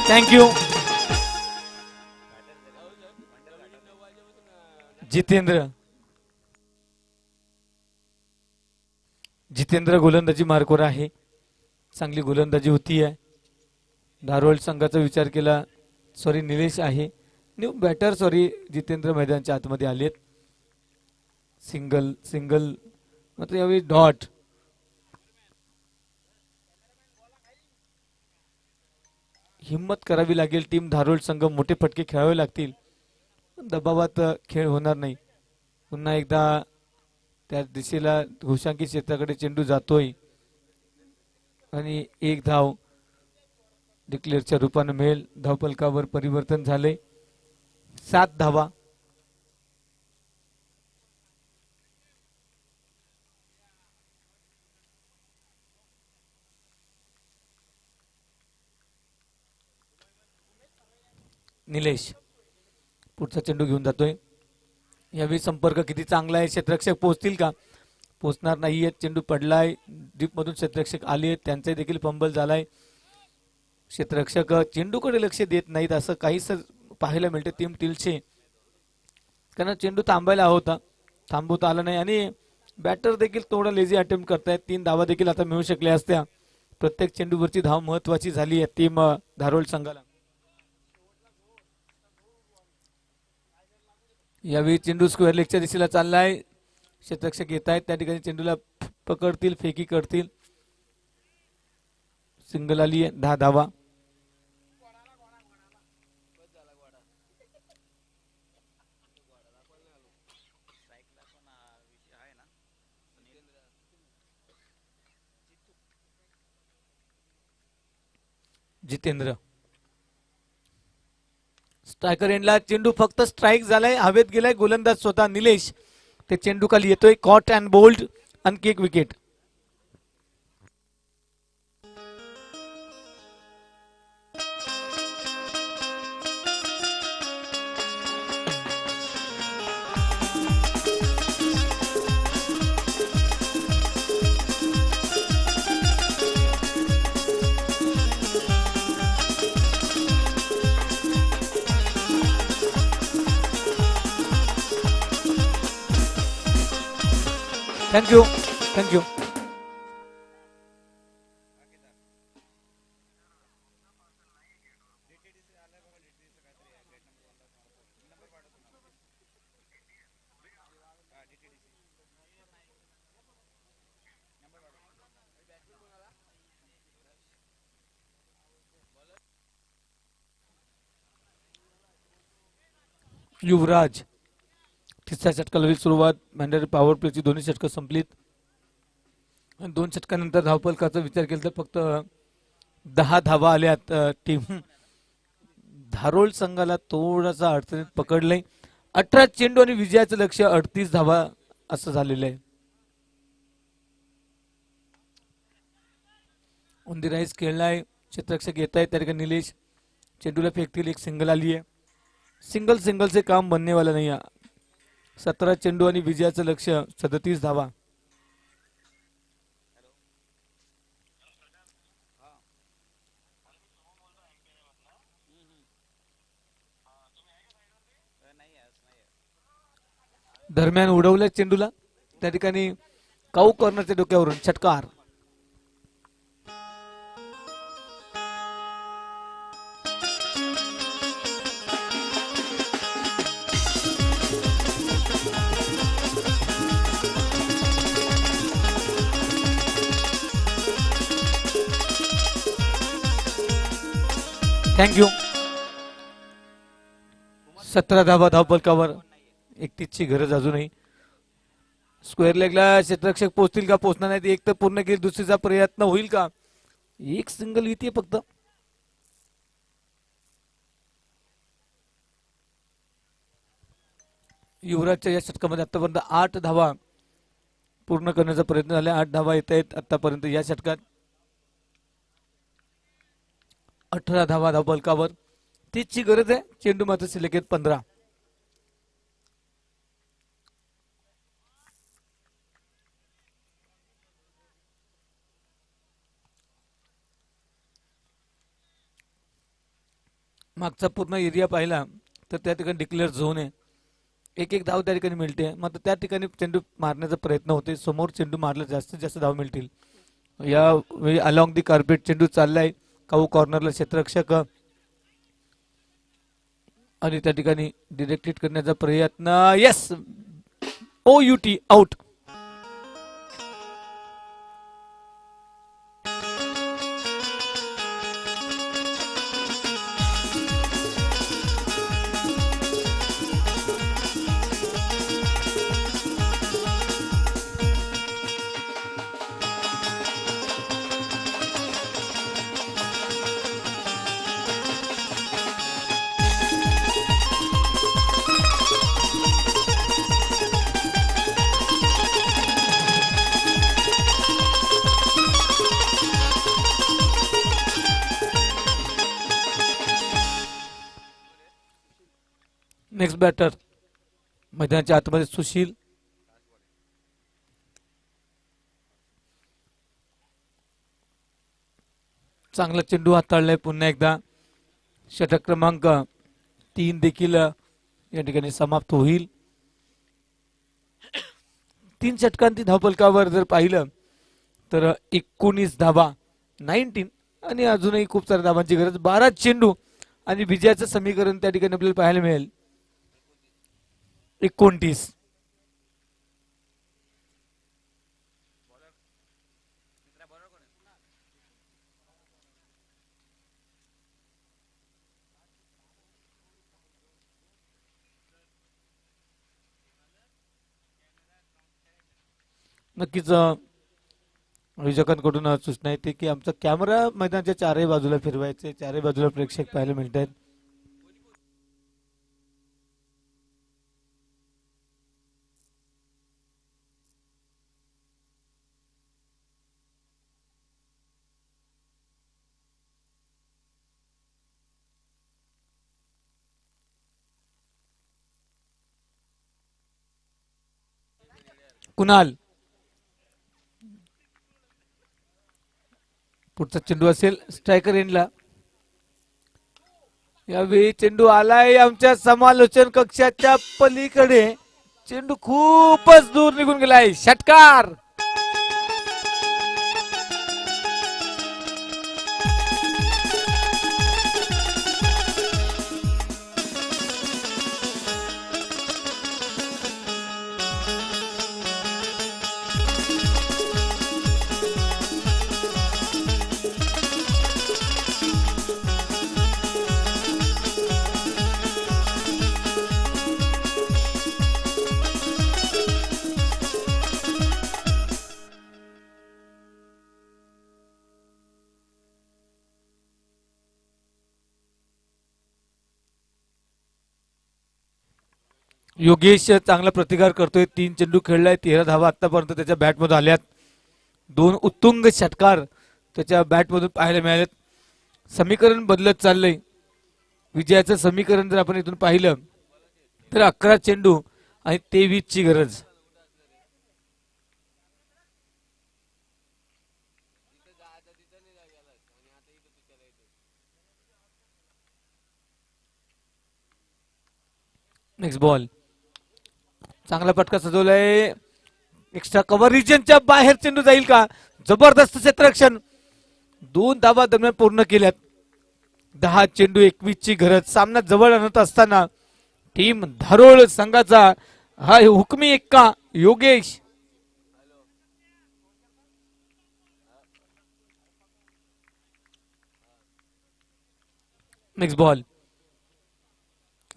थँक्यू. जितेंद्र गोलंदाजी मार्कवर आहे. चांगली गोलंदाजी होती आहे. धारोळ संघाचा विचार केला. सॉरी निलेश आहे. न्यू बॅटर जितेंद्र मैदानाच्या आतमध्ये आलेत. सिंगल मात्र यावेळी डॉट. हिम्मत करावी लागेल टीम धारोळ संघ. मोठे फटके खेळावे लागतील. दबावात खेळ होणार नाही. पुन्हा एकदा त्या दिशेला घोषांकी क्षेत्राकडे चेंडू जातोय आणि 1 धाव डिक्लेअरच्या रूपाने मिळेल. धावफलकावर परिवर्तन झाले. 7 धावा. निलेश पुढचा चेंडू घेऊन जातोय. यावेळी संपर्क किती चांगला आहे. क्षेत्ररक्षक पोहोचतील का? पोहोचणार नाहीये. चेंडू पडलाय. डीप मधून क्षेत्ररक्षक आले, त्यांचा देखील फंबल झालाय. क्षेत्ररक्षक चेंडूकडे लक्ष देत नाहीत असं काहीच पाहायला मिळते टीम तिळशे. कारण चेंडू थांबायला होता, थांबवता आला नाही आणि बॅटर देखील थोडा लेझी अटेम्प्ट करतायत. 3 धावा देखील आता मिळू शकल्या असत्या. प्रत्येक चेंडूवरची धाव महत्वाची झाली आहे टीम धारोळ संघाला. यावेळी चेंडू स्क्वेअर लेगच्या दिशेला चाललाय. क्षेत्ररक्षक येत आहेत, त्या ठिकाणी चेंडूला पकडतील, फेकी करतील. सिंगल आली आहे. 10 धावा. जितेंद्र स्ट्रायकर एंडला चेंडू फक्त स्ट्राइक झालाय, हवेत गेलाय. गोलंदाज स्वतः निलेश ते चेंडू खाली येतोय. Caught and bowled. आणखी एक विकेट. Thank you thank you. युवराज तिसऱ्या षटकाला होईल सुरुवात. मॅन्डेटरी पॉवर प्लेची दोन्ही षटकं संपलीत. आणि 2 षटकानंतर धावफलकाचा विचार केला तर फक्त 10 धावा आल्यात. टीम धारोळ संघाला थोडासा अडचणीत पकडलंय. 18 चेंडू आणि विजयाचं लक्ष 38 धावा असं झालेलं आहे. उंदिराईज खेळलाय. क्षेत्ररक्षक येत आहे त्या ठिकाणी निलेश चेंडूला फेकतील. एक सिंगल आली आहे. सिंगलचे काम बनने वाला नाही. 17 चेंडू आणि विजयाचं लक्ष 37 धावा. दरम्यान उडवल्या चेंडूला त्या ठिकाणी काऊ कॉर्नरच्या डोक्यावरून षटकार. थँक्यू. 17 धावा धावफलकावर. 31 ची गरज अजूनही. स्क्वेअर लेगला क्षेत्ररक्षक पोहोचतील का पोहोचणार नाही. एक तर पूर्ण केली दुसरीचा प्रयत्न होईल का. एक सिंगल येते फक्त. युवराजच्या या षटकामध्ये आतापर्यंत 8 धावा पूर्ण करण्याचा प्रयत्न झाला. 8 धावा येत आहेत आतापर्यंत या षटकात. 18 धावा धावफलकावर. 30 ची गरज आहे. चेंडू मात्र शिल्लक आहेत 15. मागचा पूर्ण एरिया पाहिला तर त्या ठिकाणी डिक्लेअर झोन आहे. एक धाव त्या ठिकाणी मिळते. मात्र त्या ठिकाणी चेंडू मारण्याचा प्रयत्न होते. समोर चेंडू मारला जास्तीत जास्त धाव मिळतील. यावेळी अलॉंग दी कार्पेट चेंडू चाललाय. काऊ कॉर्नरला क्षेत्ररक्षक आणि त्या ठिकाणी डिरेक्ट करण्याचा प्रयत्न. Yes OUT out. Next batter मैदानाच्या आतमध्ये सुशील. चांगला चेंडू हाताळलाय पुन्हा एकदा. षटक क्रमांक 3 देखील या ठिकाणी समाप्त होईल. 3 षटकांती धावफलकावर जर पाहिलं तर 19 धावा 19 आणि अजूनही खूप साऱ्या धावांची गरज. 12 चेंडू आणि विजयाचं समीकरण त्या ठिकाणी आपल्याला पाहायला मिळेल 29. नक्कीच आयोजकांकडून सूचना येते की आमचा कॅमेरा मैदानाच्या चारही बाजूला फिरवायचे. चारही बाजूला प्रेक्षक पाहायला मिळत आहेत. कुणाल पुढचा चेंडू असेल स्ट्रायकर एंडला. यावेळी चेंडू आलाय आमच्या समालोचन कक्षाच्या पलीकडे. चेंडू खूपच दूर निघून गेलाय. षटकार. योगेश चांगला प्रतिकार करतोय. 3 चेंडू खेळलाय, 13 धावा आतापर्यंत त्याच्या बॅटमधून आल्यात. 2 उत्तुंग षटकार त्याच्या बॅटमधून पाहायला मिळालेत. समीकरण बदलत चाललंय. विजयाचं समीकरण जर आपण इथून पाहिलं तर 11 चेंडू आणि 23 ची गरज. Next ball. चांगला पटका सजवलाय. एक्स्ट्रा कव्हर रिजनच्या बाहेर चेंडू जाईल का? जबरदस्त क्षेत्ररक्षण. 2 धावा दरम्यान पूर्ण केल्यात. 10 चेंडू 21 ची गरज. सामना जवळ आणत असताना टीम धारोळ संघाचा हा हुकमी एक्का योगेश. Next ball.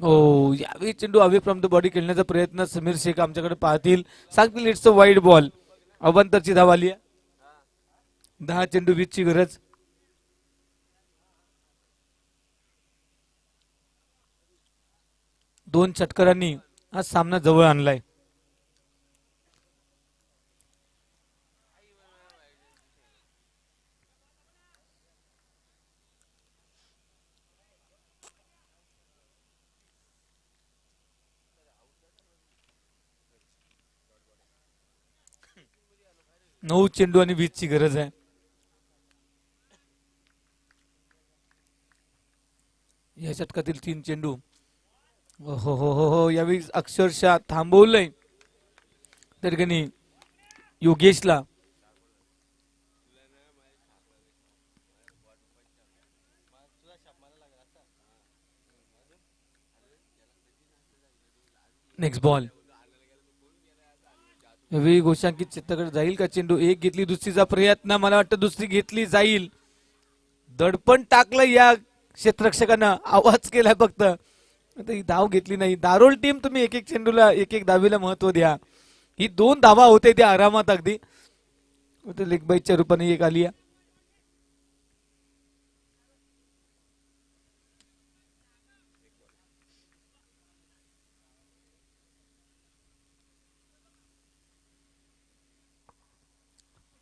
हो, यावेळी चेंडू अवे फ्रॉम द बॉडी खेळण्याचा प्रयत्न समीर शेख आमच्याकडे पाहतील. सांगतील इट्स अ वाईड बॉल. अवंतरची धाव आली आहे. 10 चेंडू 20 ची गरज. दोन षटकारांनी हा सामना जवळ आणलाय. नऊ चेंडू आणि 20 ची गरज आहे. या षटकातील 3 चेंडू. हो हो हो हो, यावेळी अक्षरशः थांबवलंय त्या ठिकाणी योगेशला. Next ball. यावेळी घोषांकित चित्ताकडे जाईल का चेंडू? एक घेतली, दुसरीचा प्रयत्न. मला वाटतं दुसरी घेतली जाईल. दडपण टाकलं या क्षेत्ररक्षकानं. आवाज केलाय फक्त. ही धाव घेतली नाही. दारोल टीम तुम्ही एक एक चेंडूला एक एक धावीला महत्व द्या. ही 2 धावा होते त्या आरामात अगदी. लेग बाईच्या रूपाने एक आली.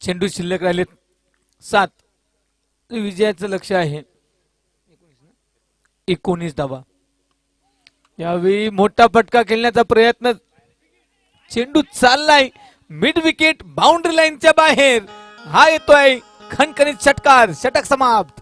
चेंडू शिल्लक राहिलेत 7. विजयाचं लक्ष आहे 19 धावा. यावेळी मोठा फटका खेळण्याचा प्रयत्न. चेंडू चाललाय मिड विकेट बाउंड्री लाईनच्या बाहेर. हा येतोय खणखणीत षटकार. षटक समाप्त.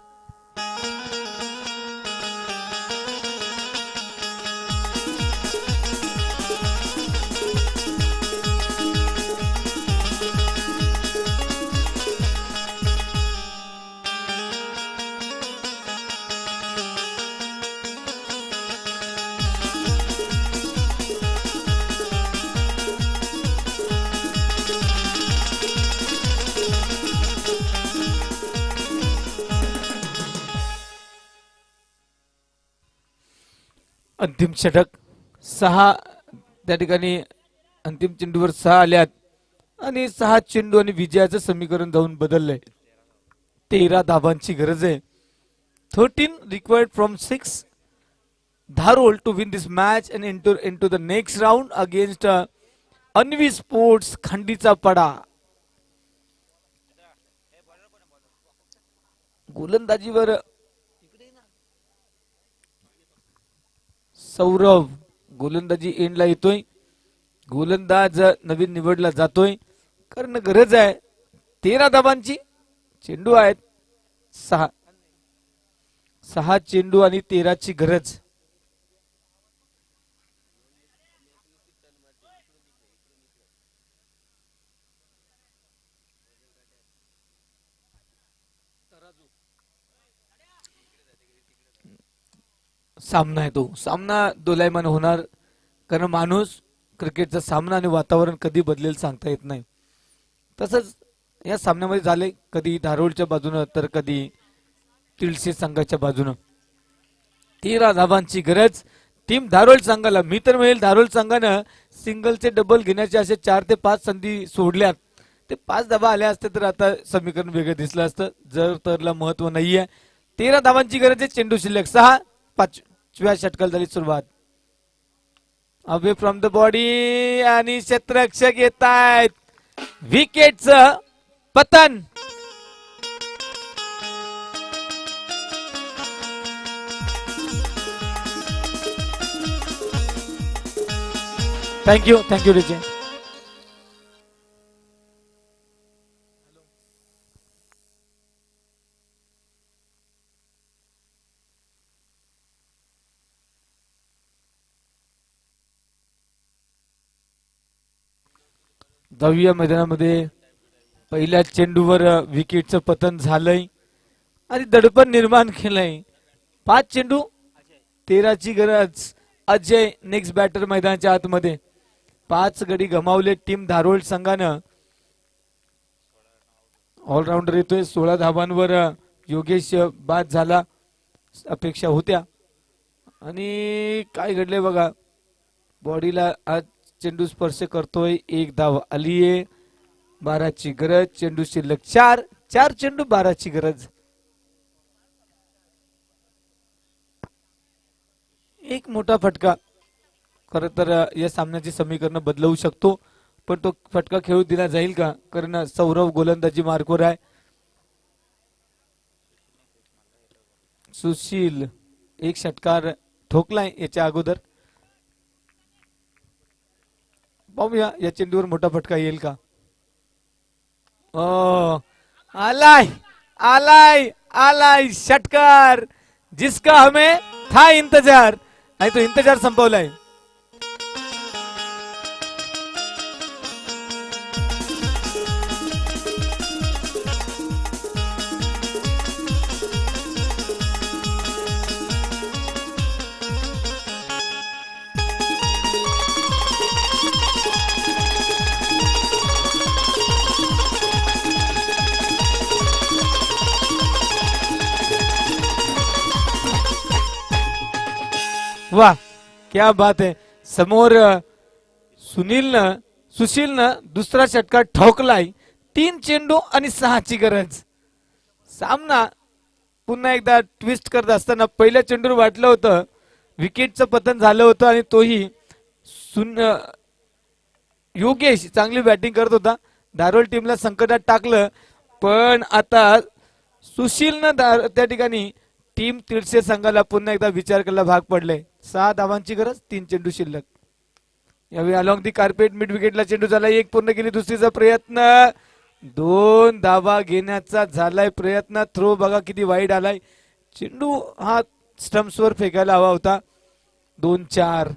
अंतिम षटक. 6 त्या ठिकाणी अंतिम चेंडूवर 6 आल्यात आणि 6 चेंडू आणि विजयाचं समीकरण जाऊन बदललंय. 13 धावांची गरज आहे. 13 required from 6 Dharol to win this match and enter into the next round against Anvi sports खंडीचा पडा. गोलंदाजीवर सौरव. गोलंदाजी एंडला येतोय. गोलंदाज नवीन निवडला जातोय कारण गरज आहे. 13 धावांची. चेंडू आहेत 6 चेंडू आणि 13 ची गरज. सामना आहे तो सामना दोलायमान होणार, कारण माणूस क्रिकेटचा सामना आणि वातावरण कधी बदलेल सांगता येत नाही. तसंच या सामन्यामध्ये झाले, कधी धारोडच्या बाजूनं तर कधी तिळसे संघाच्या बाजूनं. 13 धावांची गरज टीम धारोड संघाला. मी तर म्हणेल धारोड संघानं सिंगलचे डबल घेण्याचे असे 4 ते 5 संधी सोडल्यात. ते 5 धावा आल्या असते तर आता समीकरण वेगळं दिसलं असतं. जर तरला महत्व नाहीये. 13 धावांची गरज आहे. चेंडू शिल्लक 6. 5व्या षटकाला झाली सुरुवात. अवे फ्रॉम द बॉडी आणि क्षेत्ररक्षक येत आहेत. विकेटचं पतन. थँक्यू रिचे. दहाव्या मैदानामध्ये पहिल्या चेंडूवर विकेटचं पतन झालंय आणि दडपण निर्माण केलंय. 5 चेंडू 13ची गरज. अजय नेक्स्ट बॅटर मैदानाच्या आतमध्ये. 5 गडी गमावले टीम धारोड संघानं. ऑलराऊंडर येतोय. 16 धावांवर योगेश बाद झाला, अपेक्षा होत्या. आणि काय घडले बघा, बॉडीला आज चेंडू स्पर्श करतोय. 1 धाव आलीये. 12ची गरज. चेंडू शिल्लक 4. 4 चेंडू 12ची गरज. एक मोठा फटका खरं तर या सामन्याची समीकरण बदलवू शकतो, पण तो फटका खेळू दिला जाईल का? कारण सौरव गोलंदाजी मार्कवर आहे. सुशील एक षटकार ठोकलाय याच्या अगोदर. पाहूया या चेंडूवर मोठा फटका येईल का? आलाय आलाय आलाय षटकार जिसका हमें था इंतजार, आणि तो इंतजार संपवलाय. वाह क्या बात है. समोर सुशीलनं दुसरा षटकार ठोकलाय. 3 चेंडू आणि 6ची गरज. सामना पुन्हा एकदा ट्विस्ट करत असताना पहिल्या चेंडूवर वाटलं होतं विकेटचं पतन झालं होतं, आणि तोही योगेश चांगली बॅटिंग करत होता. धारोड टीमला संकटात टाकलं, पण आता सुशीलनं त्या ठिकाणी टीम तिळसे संघाला पुन्हा एकदा विचार करायला भाग पडले. 6 धावांची गरज. 3 चेंडू शिल्लक. यावेळी अलॉंग दी कार्पेट मिड विकेटला चेंडू झाला. 1 पूर्ण केली. दुसरीचा प्रयत्न. 2 धावा घेण्याचा झालाय प्रयत्न. थ्रो बघा किती वाईड आलाय. चेंडू हा स्टम्प्सवर फेकायला हवा होता. 2-4.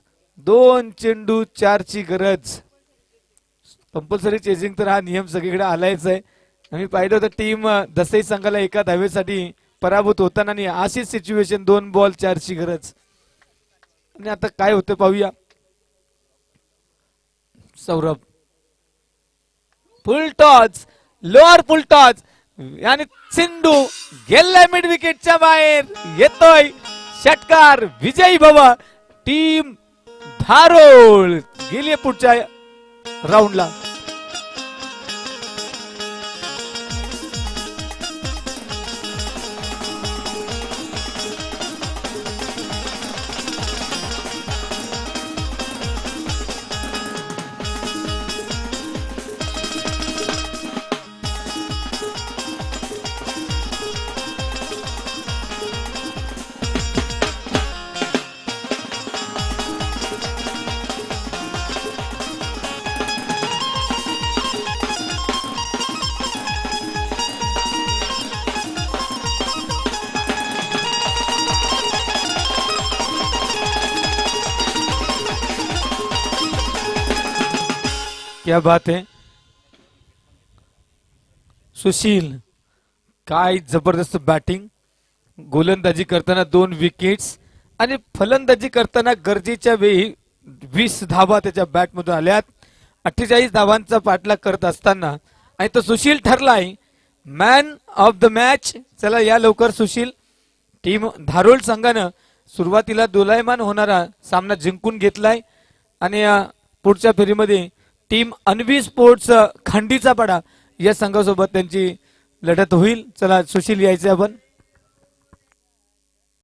2 चेंडू 4ची गरज. कंपल्सरी चेजिंग तर हा नियम सगळीकडे आलायच आहे. आम्ही पाहिलं होतं टीम दसई संघाला एका धावेसाठी पराभूत होताना, आणि अशीच सिच्युएशन 2 बॉल 4ची गरज. आणि आता काय होतं पाहूया. सौरभ फुल टॉच, लोअर फुल टॉच, आणि सिंधू गेलाय मिड विकेटच्या बाहेर. येतोय षटकार. विजयी भव टीम धारोड गेली पुढच्या राऊंडला. क्या बात है. सुशील काय जबरदस्त बॅटिंग. गोलंदाजी करताना 2 विकेट्स आणि फलंदाजी करताना गरजेच्या वेळी 20 धावा त्याच्या बॅटमधून आल्यात. 48 धावांचा पाठलाग करत असताना आणि तो सुशील ठरलाय मॅन ऑफ द मॅच. चला या लवकर सुशील. टीम धारोळ संघानं सुरुवातीला दोलायमान होणारा सामना जिंकून घेतलाय आणि पुढच्या फेरीमध्ये टीम अन्वी स्पोर्ट्स खंडीचा पाडा या संघासोबत त्यांची लढत होईल. चला सुशील यायचे आपण.